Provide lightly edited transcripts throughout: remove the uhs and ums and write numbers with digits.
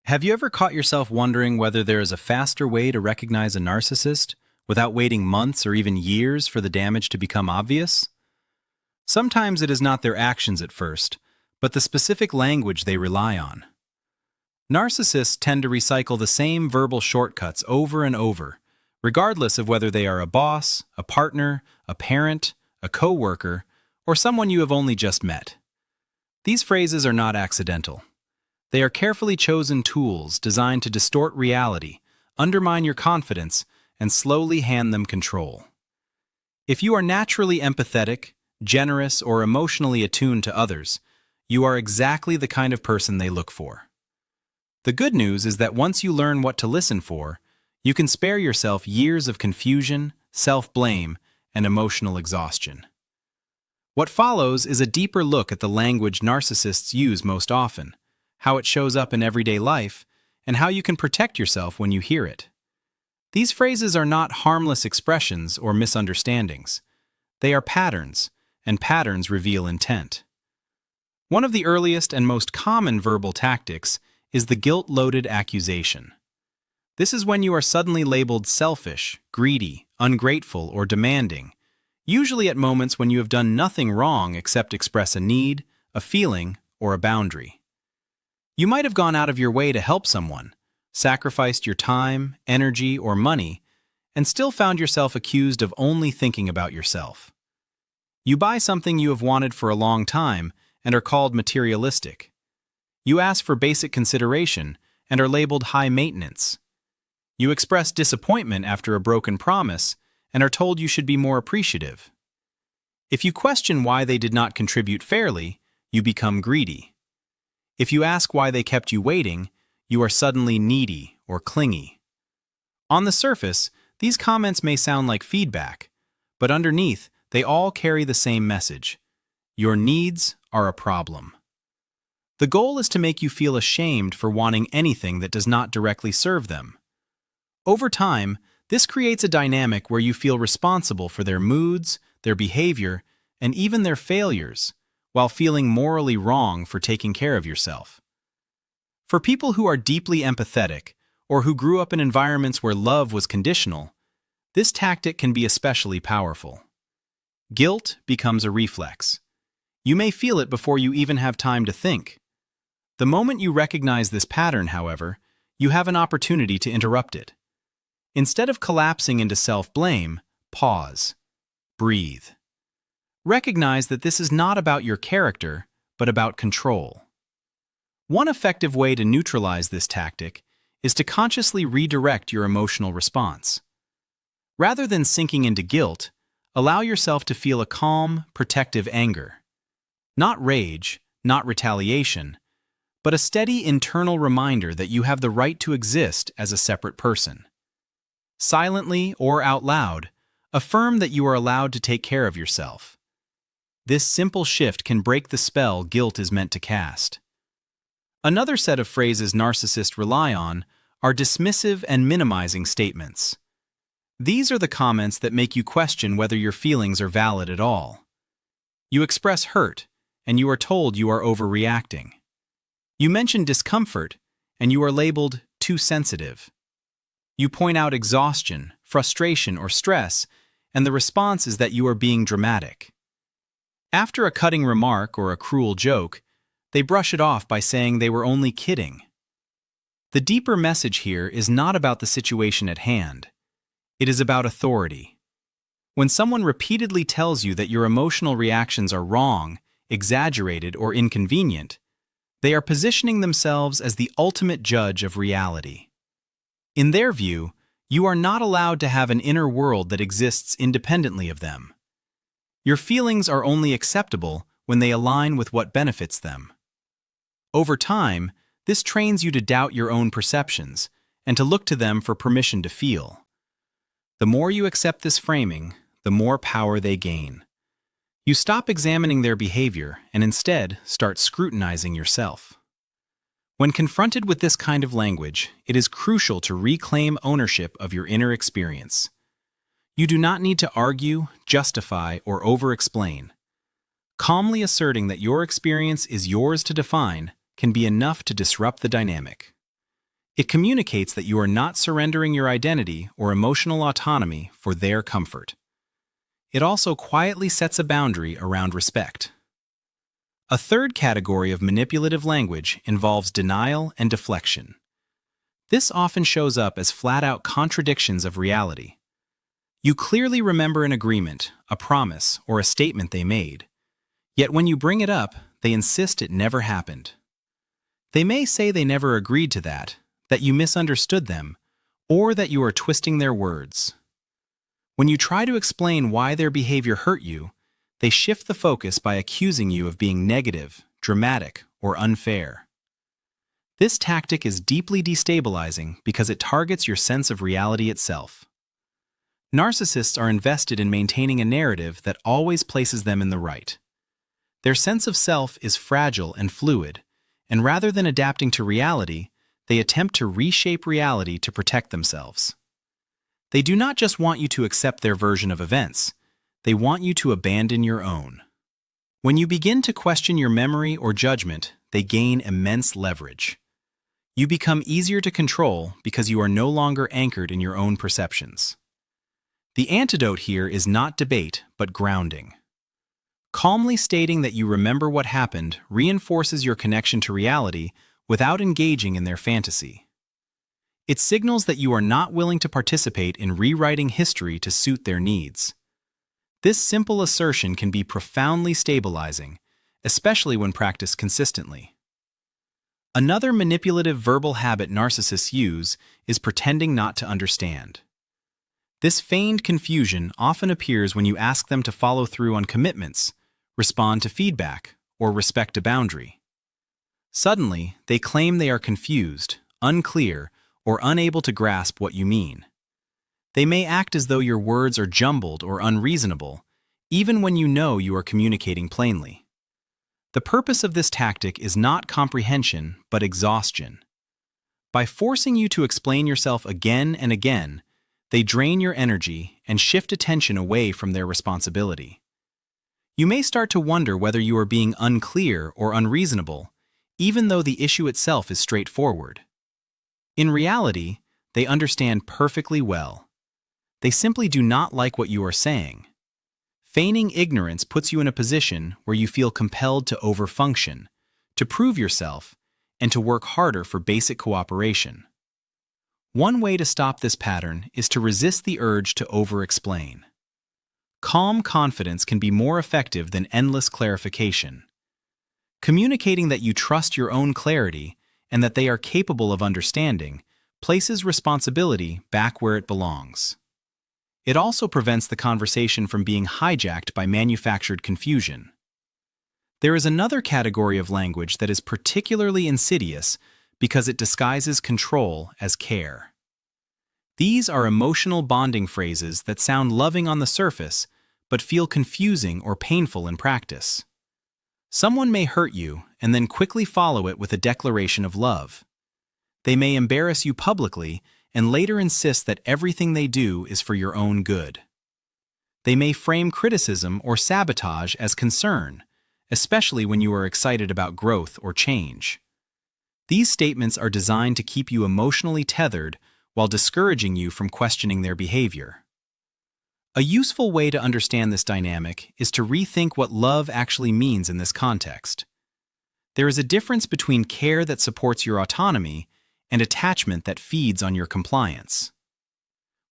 Have you ever caught yourself wondering whether there is a faster way to recognize a narcissist without waiting months or even years for the damage to become obvious? Sometimes it is not their actions at first, but the specific language they rely on. Narcissists tend to recycle the same verbal shortcuts over and over, regardless of whether they are a boss, a partner, a parent, a coworker, or someone you have only just met. These phrases are not accidental. They are carefully chosen tools designed to distort reality, undermine your confidence, and slowly hand them control. If you are naturally empathetic, generous, or emotionally attuned to others, you are exactly the kind of person they look for. The good news is that once you learn what to listen for, you can spare yourself years of confusion, self-blame, and emotional exhaustion. What follows is a deeper look at the language narcissists use most often, how it shows up in everyday life, and how you can protect yourself when you hear it. These phrases are not harmless expressions or misunderstandings. They are patterns, and patterns reveal intent. One of the earliest and most common verbal tactics is the guilt-loaded accusation. This is when you are suddenly labeled selfish, greedy, ungrateful, or demanding, usually at moments when you have done nothing wrong except express a need, a feeling, or a boundary. You might have gone out of your way to help someone, sacrificed your time, energy, or money, and still found yourself accused of only thinking about yourself. You buy something you have wanted for a long time and are called materialistic. You ask for basic consideration and are labeled high maintenance. You express disappointment after a broken promise and are told you should be more appreciative. If you question why they did not contribute fairly, you become greedy. If you ask why they kept you waiting, you are suddenly needy or clingy. On the surface, these comments may sound like feedback, but underneath, they all carry the same message. Your needs are a problem. The goal is to make you feel ashamed for wanting anything that does not directly serve them. Over time, this creates a dynamic where you feel responsible for their moods, their behavior, and even their failures, while feeling morally wrong for taking care of yourself. For people who are deeply empathetic, or who grew up in environments where love was conditional, this tactic can be especially powerful. Guilt becomes a reflex. You may feel it before you even have time to think. The moment you recognize this pattern, however, you have an opportunity to interrupt it. Instead of collapsing into self-blame, pause. Breathe. Recognize that this is not about your character, but about control. One effective way to neutralize this tactic is to consciously redirect your emotional response. Rather than sinking into guilt, allow yourself to feel a calm, protective anger. Not rage, not retaliation, but a steady internal reminder that you have the right to exist as a separate person. Silently or out loud, affirm that you are allowed to take care of yourself. This simple shift can break the spell guilt is meant to cast. Another set of phrases narcissists rely on are dismissive and minimizing statements. These are the comments that make you question whether your feelings are valid at all. You express hurt, and you are told you are overreacting. You mention discomfort, and you are labeled too sensitive. You point out exhaustion, frustration, or stress, and the response is that you are being dramatic. After a cutting remark or a cruel joke, they brush it off by saying they were only kidding. The deeper message here is not about the situation at hand. It is about authority. When someone repeatedly tells you that your emotional reactions are wrong, exaggerated, or inconvenient, they are positioning themselves as the ultimate judge of reality. In their view, you are not allowed to have an inner world that exists independently of them. Your feelings are only acceptable when they align with what benefits them. Over time, this trains you to doubt your own perceptions and to look to them for permission to feel. The more you accept this framing, the more power they gain. You stop examining their behavior and instead start scrutinizing yourself. When confronted with this kind of language, it is crucial to reclaim ownership of your inner experience. You do not need to argue, justify, or over-explain. Calmly asserting that your experience is yours to define can be enough to disrupt the dynamic. It communicates that you are not surrendering your identity or emotional autonomy for their comfort. It also quietly sets a boundary around respect. A third category of manipulative language involves denial and deflection. This often shows up as flat-out contradictions of reality. You clearly remember an agreement, a promise, or a statement they made. Yet when you bring it up, they insist it never happened. They may say they never agreed to that you misunderstood them, or that you are twisting their words. When you try to explain why their behavior hurt you, they shift the focus by accusing you of being negative, dramatic, or unfair. This tactic is deeply destabilizing because it targets your sense of reality itself. Narcissists are invested in maintaining a narrative that always places them in the right. Their sense of self is fragile and fluid, and rather than adapting to reality, they attempt to reshape reality to protect themselves. They do not just want you to accept their version of events, they want you to abandon your own. When you begin to question your memory or judgment, they gain immense leverage. You become easier to control because you are no longer anchored in your own perceptions. The antidote here is not debate, but grounding. Calmly stating that you remember what happened reinforces your connection to reality without engaging in their fantasy. It signals that you are not willing to participate in rewriting history to suit their needs. This simple assertion can be profoundly stabilizing, especially when practiced consistently. Another manipulative verbal habit narcissists use is pretending not to understand. This feigned confusion often appears when you ask them to follow through on commitments, respond to feedback, or respect a boundary. Suddenly, they claim they are confused, unclear, or unable to grasp what you mean. They may act as though your words are jumbled or unreasonable, even when you know you are communicating plainly. The purpose of this tactic is not comprehension, but exhaustion. By forcing you to explain yourself again and again, they drain your energy and shift attention away from their responsibility. You may start to wonder whether you are being unclear or unreasonable, even though the issue itself is straightforward. In reality, they understand perfectly well. They simply do not like what you are saying. Feigning ignorance puts you in a position where you feel compelled to overfunction, to prove yourself, and to work harder for basic cooperation. One way to stop this pattern is to resist the urge to over-explain. Calm confidence can be more effective than endless clarification. Communicating that you trust your own clarity and that they are capable of understanding places responsibility back where it belongs. It also prevents the conversation from being hijacked by manufactured confusion. There is another category of language that is particularly insidious because it disguises control as care. These are emotional bonding phrases that sound loving on the surface but feel confusing or painful in practice. Someone may hurt you and then quickly follow it with a declaration of love. They may embarrass you publicly and later insist that everything they do is for your own good. They may frame criticism or sabotage as concern, especially when you are excited about growth or change. These statements are designed to keep you emotionally tethered while discouraging you from questioning their behavior. A useful way to understand this dynamic is to rethink what love actually means in this context. There is a difference between care that supports your autonomy and attachment that feeds on your compliance.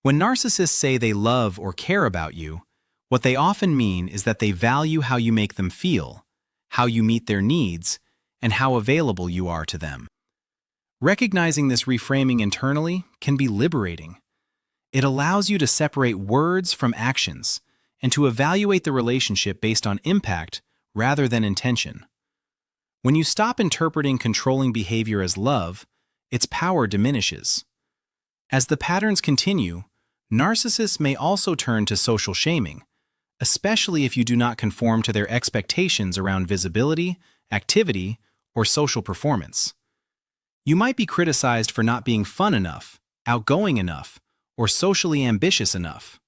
When narcissists say they love or care about you, what they often mean is that they value how you make them feel, how you meet their needs, and how available you are to them. Recognizing this reframing internally can be liberating. It allows you to separate words from actions and to evaluate the relationship based on impact rather than intention. When you stop interpreting controlling behavior as love, its power diminishes. As the patterns continue, narcissists may also turn to social shaming, especially if you do not conform to their expectations around visibility, activity, or social performance. You might be criticized for not being fun enough, outgoing enough, or socially ambitious enough.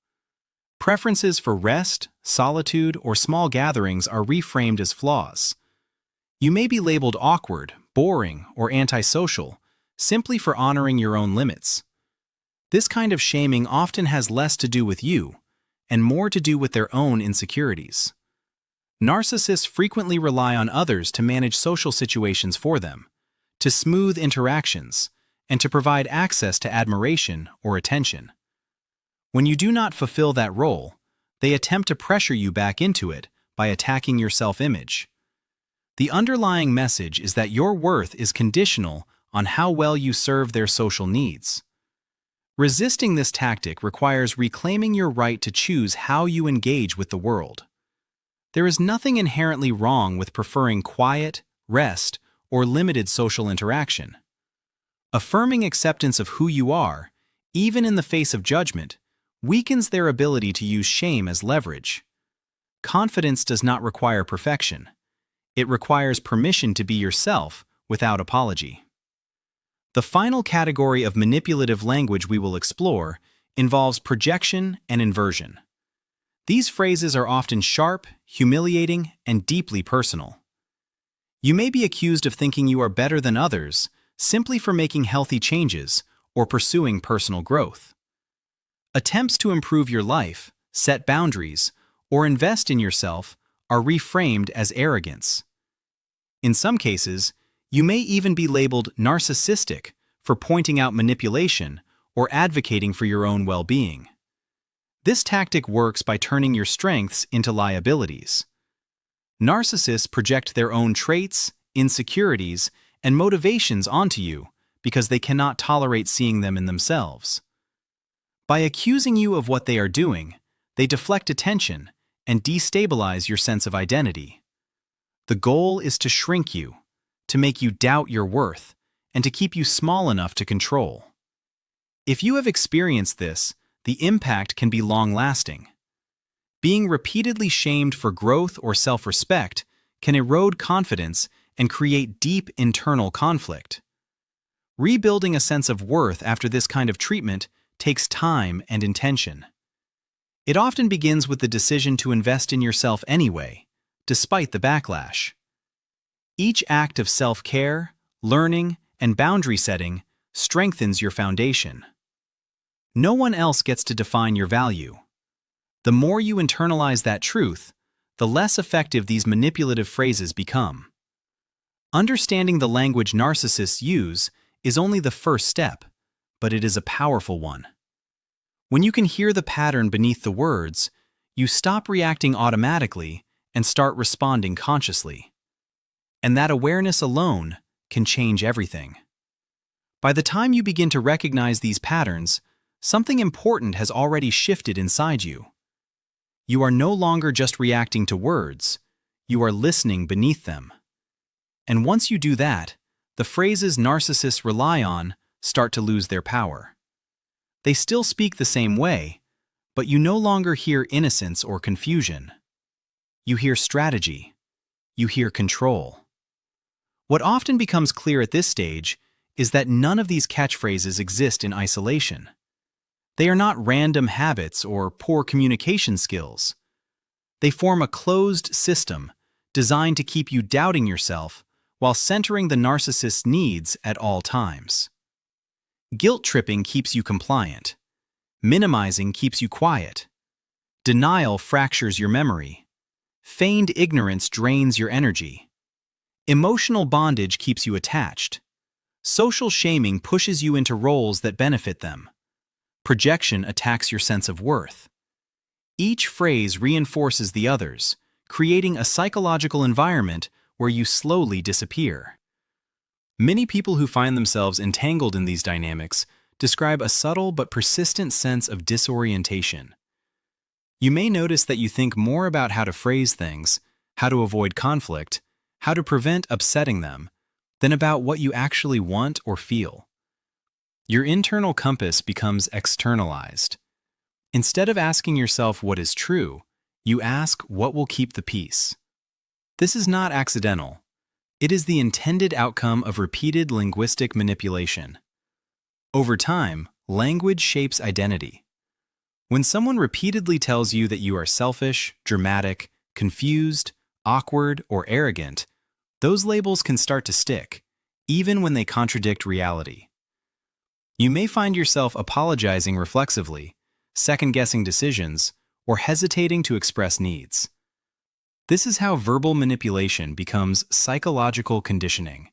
Preferences for rest, solitude, or small gatherings are reframed as flaws. You may be labeled awkward, boring, or antisocial, simply for honoring your own limits. This kind of shaming often has less to do with you and more to do with their own insecurities. Narcissists frequently rely on others to manage social situations for them, to smooth interactions, and to provide access to admiration or attention. When you do not fulfill that role, they attempt to pressure you back into it by attacking your self-image. The underlying message is that your worth is conditional on how well you serve their social needs. Resisting this tactic requires reclaiming your right to choose how you engage with the world. There is nothing inherently wrong with preferring quiet, rest, or limited social interaction. Affirming acceptance of who you are, even in the face of judgment, weakens their ability to use shame as leverage. Confidence does not require perfection. It requires permission to be yourself without apology. The final category of manipulative language we will explore involves projection and inversion. These phrases are often sharp, humiliating, and deeply personal. You may be accused of thinking you are better than others simply for making healthy changes or pursuing personal growth. Attempts to improve your life, set boundaries, or invest in yourself are reframed as arrogance. In some cases, you may even be labeled narcissistic for pointing out manipulation or advocating for your own well-being. This tactic works by turning your strengths into liabilities. Narcissists project their own traits, insecurities, and motivations onto you because they cannot tolerate seeing them in themselves. By accusing you of what they are doing, they deflect attention and destabilize your sense of identity. The goal is to shrink you, to make you doubt your worth, and to keep you small enough to control. If you have experienced this, the impact can be long-lasting. Being repeatedly shamed for growth or self-respect can erode confidence and create deep internal conflict. Rebuilding a sense of worth after this kind of treatment takes time and intention. It often begins with the decision to invest in yourself anyway, despite the backlash. Each act of self-care, learning, and boundary setting strengthens your foundation. No one else gets to define your value. The more you internalize that truth, the less effective these manipulative phrases become. Understanding the language narcissists use is only the first step, but it is a powerful one. When you can hear the pattern beneath the words, you stop reacting automatically and start responding consciously. And that awareness alone can change everything. By the time you begin to recognize these patterns, something important has already shifted inside you. You are no longer just reacting to words, you are listening beneath them. And once you do that, the phrases narcissists rely on start to lose their power. They still speak the same way, but you no longer hear innocence or confusion. You hear strategy. You hear control. What often becomes clear at this stage is that none of these catchphrases exist in isolation. They are not random habits or poor communication skills. They form a closed system designed to keep you doubting yourself while centering the narcissist's needs at all times. Guilt tripping keeps you compliant. Minimizing keeps you quiet. Denial fractures your memory. Feigned ignorance drains your energy. Emotional bondage keeps you attached. Social shaming pushes you into roles that benefit them. Projection attacks your sense of worth. Each phrase reinforces the others, creating a psychological environment where you slowly disappear. Many people who find themselves entangled in these dynamics describe a subtle but persistent sense of disorientation. You may notice that you think more about how to phrase things, how to avoid conflict, how to prevent upsetting them, than about what you actually want or feel. Your internal compass becomes externalized. Instead of asking yourself what is true, you ask what will keep the peace. This is not accidental. It is the intended outcome of repeated linguistic manipulation. Over time, language shapes identity. When someone repeatedly tells you that you are selfish, dramatic, confused, awkward, or arrogant, those labels can start to stick, even when they contradict reality. You may find yourself apologizing reflexively, second-guessing decisions, or hesitating to express needs. This is how verbal manipulation becomes psychological conditioning.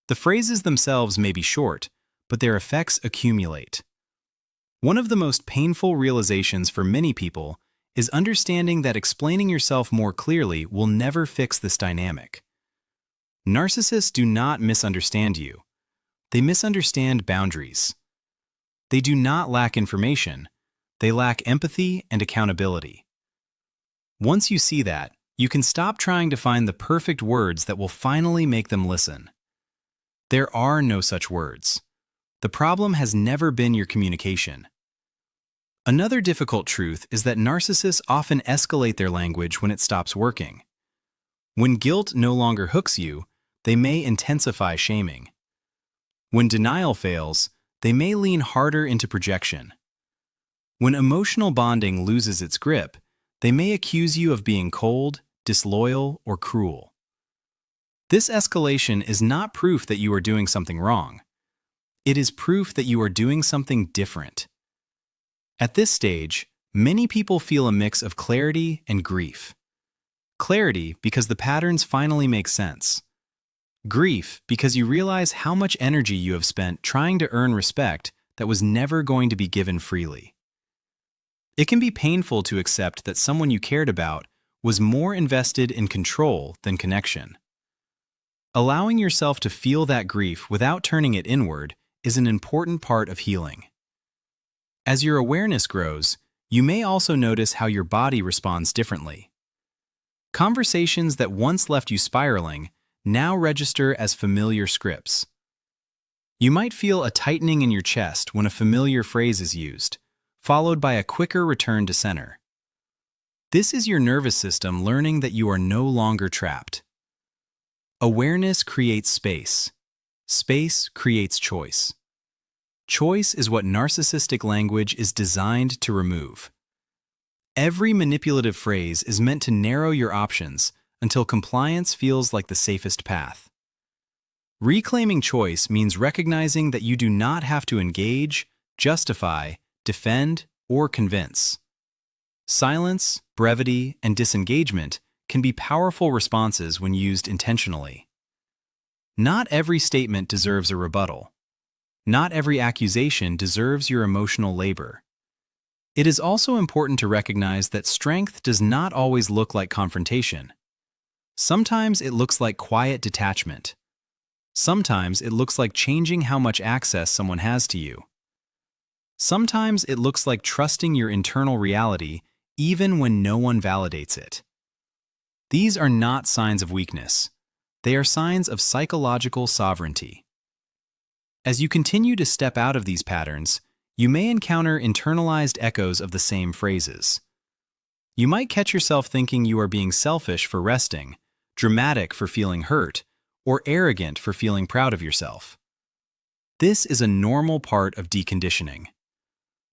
The phrases themselves may be short, but their effects accumulate. One of the most painful realizations for many people is understanding that explaining yourself more clearly will never fix this dynamic. Narcissists do not misunderstand you. They misunderstand boundaries. They do not lack information. They lack empathy and accountability. Once you see that, you can stop trying to find the perfect words that will finally make them listen. There are no such words. The problem has never been your communication. Another difficult truth is that narcissists often escalate their language when it stops working. When guilt no longer hooks you, they may intensify shaming. When denial fails, they may lean harder into projection. When emotional bonding loses its grip, they may accuse you of being cold, disloyal, or cruel. This escalation is not proof that you are doing something wrong. It is proof that you are doing something different. At this stage, many people feel a mix of clarity and grief. Clarity because the patterns finally make sense. Grief because you realize how much energy you have spent trying to earn respect that was never going to be given freely. It can be painful to accept that someone you cared about was more invested in control than connection. Allowing yourself to feel that grief without turning it inward is an important part of healing. As your awareness grows, you may also notice how your body responds differently. Conversations that once left you spiraling now register as familiar scripts. You might feel a tightening in your chest when a familiar phrase is used, followed by a quicker return to center. This is your nervous system learning that you are no longer trapped. Awareness creates space. Space creates choice. Choice is what narcissistic language is designed to remove. Every manipulative phrase is meant to narrow your options until compliance feels like the safest path. Reclaiming choice means recognizing that you do not have to engage, justify, defend, or convince. Silence, brevity, and disengagement can be powerful responses when used intentionally. Not every statement deserves a rebuttal. Not every accusation deserves your emotional labor. It is also important to recognize that strength does not always look like confrontation. Sometimes it looks like quiet detachment. Sometimes it looks like changing how much access someone has to you. Sometimes it looks like trusting your internal reality even when no one validates it. These are not signs of weakness. They are signs of psychological sovereignty. As you continue to step out of these patterns, you may encounter internalized echoes of the same phrases. You might catch yourself thinking you are being selfish for resting, dramatic for feeling hurt, or arrogant for feeling proud of yourself. This is a normal part of deconditioning.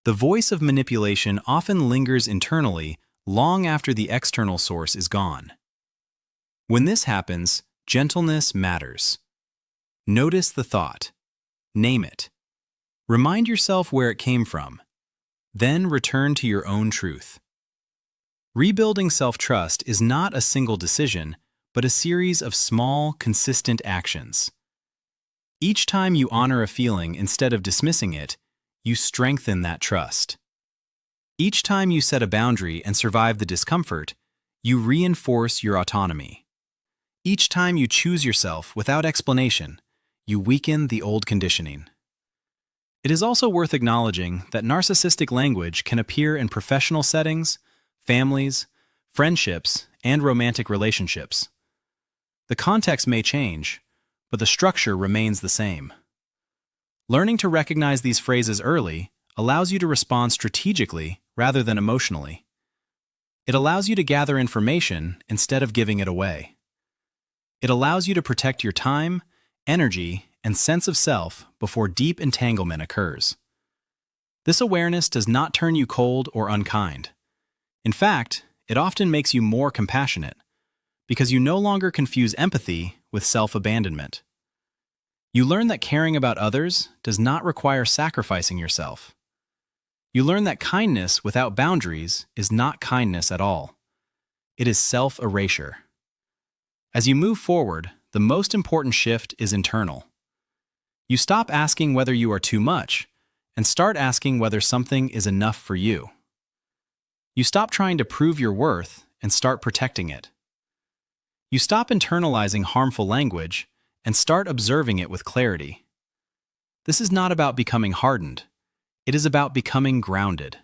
The voice of manipulation often lingers internally long after the external source is gone. When this happens, gentleness matters. Notice the thought. Name it. Remind yourself where it came from. Then return to your own truth. Rebuilding self-trust is not a single decision, but a series of small, consistent actions. Each time you honor a feeling instead of dismissing it, you strengthen that trust. Each time you set a boundary and survive the discomfort, you reinforce your autonomy. Each time you choose yourself without explanation, you weaken the old conditioning. It is also worth acknowledging that narcissistic language can appear in professional settings, families, friendships, and romantic relationships. The context may change, but the structure remains the same. Learning to recognize these phrases early allows you to respond strategically rather than emotionally. It allows you to gather information instead of giving it away. It allows you to protect your time, energy, and sense of self before deep entanglement occurs. This awareness does not turn you cold or unkind. In fact, it often makes you more compassionate, because you no longer confuse empathy with self-abandonment. You learn that caring about others does not require sacrificing yourself. You learn that kindness without boundaries is not kindness at all. It is self-erasure. As you move forward, the most important shift is internal. You stop asking whether you are too much and start asking whether something is enough for you. You stop trying to prove your worth and start protecting it. You stop internalizing harmful language and start observing it with clarity. This is not about becoming hardened. It is about becoming grounded.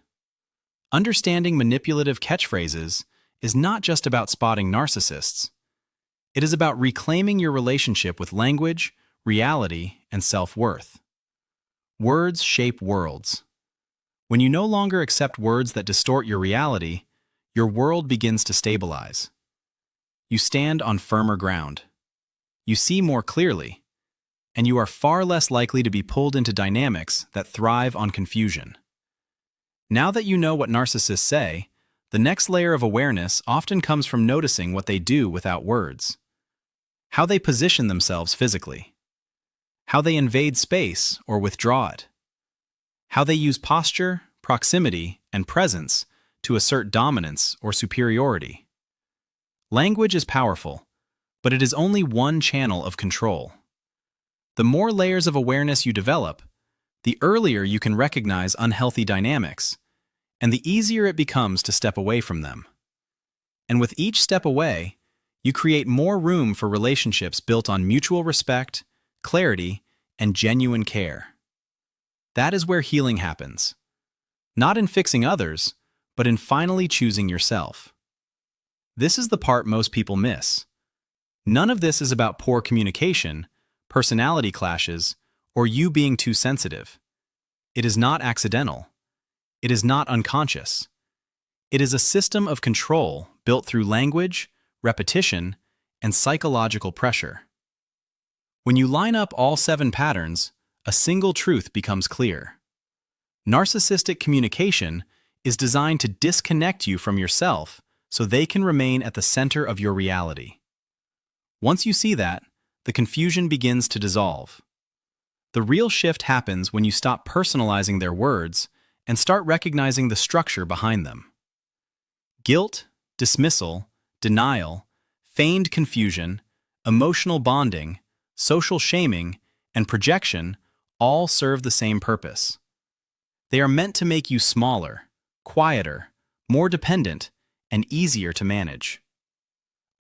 Understanding manipulative catchphrases is not just about spotting narcissists. It is about reclaiming your relationship with language, reality, and self-worth. Words shape worlds. When you no longer accept words that distort your reality, your world begins to stabilize. You stand on firmer ground. You see more clearly, and you are far less likely to be pulled into dynamics that thrive on confusion. Now that you know what narcissists say, the next layer of awareness often comes from noticing what they do without words. How they position themselves physically. How they invade space or withdraw it. How they use posture, proximity, and presence to assert dominance or superiority. Language is powerful, but it is only one channel of control. The more layers of awareness you develop, the earlier you can recognize unhealthy dynamics, and the easier it becomes to step away from them. And with each step away, you create more room for relationships built on mutual respect, clarity, and genuine care. That is where healing happens. Not in fixing others, but in finally choosing yourself. This is the part most people miss. None of this is about poor communication, personality clashes, or you being too sensitive. It is not accidental. It is not unconscious. It is a system of control built through language, repetition, and psychological pressure. When you line up all 7 patterns, a single truth becomes clear. Narcissistic communication is designed to disconnect you from yourself so they can remain at the center of your reality. Once you see that, the confusion begins to dissolve. The real shift happens when you stop personalizing their words and start recognizing the structure behind them. Guilt, dismissal, denial, feigned confusion, emotional bonding, social shaming, and projection all serve the same purpose. They are meant to make you smaller, quieter, more dependent, and easier to manage.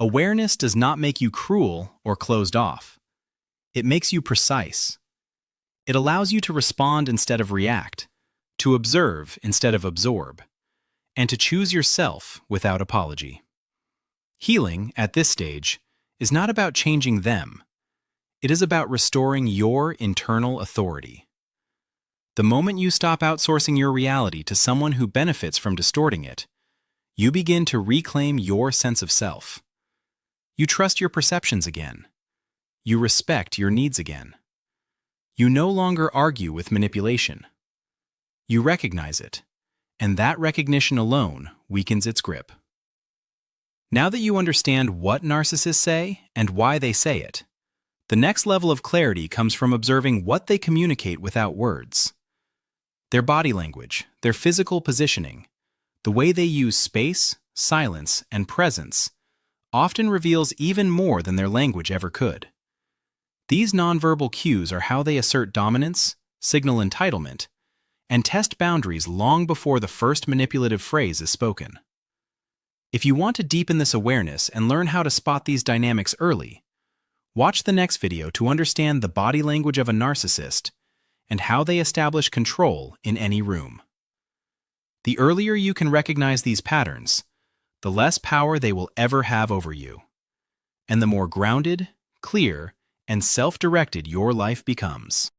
Awareness does not make you cruel or closed off. It makes you precise. It allows you to respond instead of react, to observe instead of absorb, and to choose yourself without apology. Healing, at this stage, is not about changing them. It is about restoring your internal authority. The moment you stop outsourcing your reality to someone who benefits from distorting it, you begin to reclaim your sense of self. You trust your perceptions again. You respect your needs again. You no longer argue with manipulation. You recognize it, and that recognition alone weakens its grip. Now that you understand what narcissists say and why they say it, the next level of clarity comes from observing what they communicate without words. Their body language, their physical positioning, the way they use space, silence, and presence often reveals even more than their language ever could. These nonverbal cues are how they assert dominance, signal entitlement, and test boundaries long before the first manipulative phrase is spoken. If you want to deepen this awareness and learn how to spot these dynamics early, watch the next video to understand the body language of a narcissist and how they establish control in any room. The earlier you can recognize these patterns, the less power they will ever have over you, and the more grounded, clear, and self-directed your life becomes.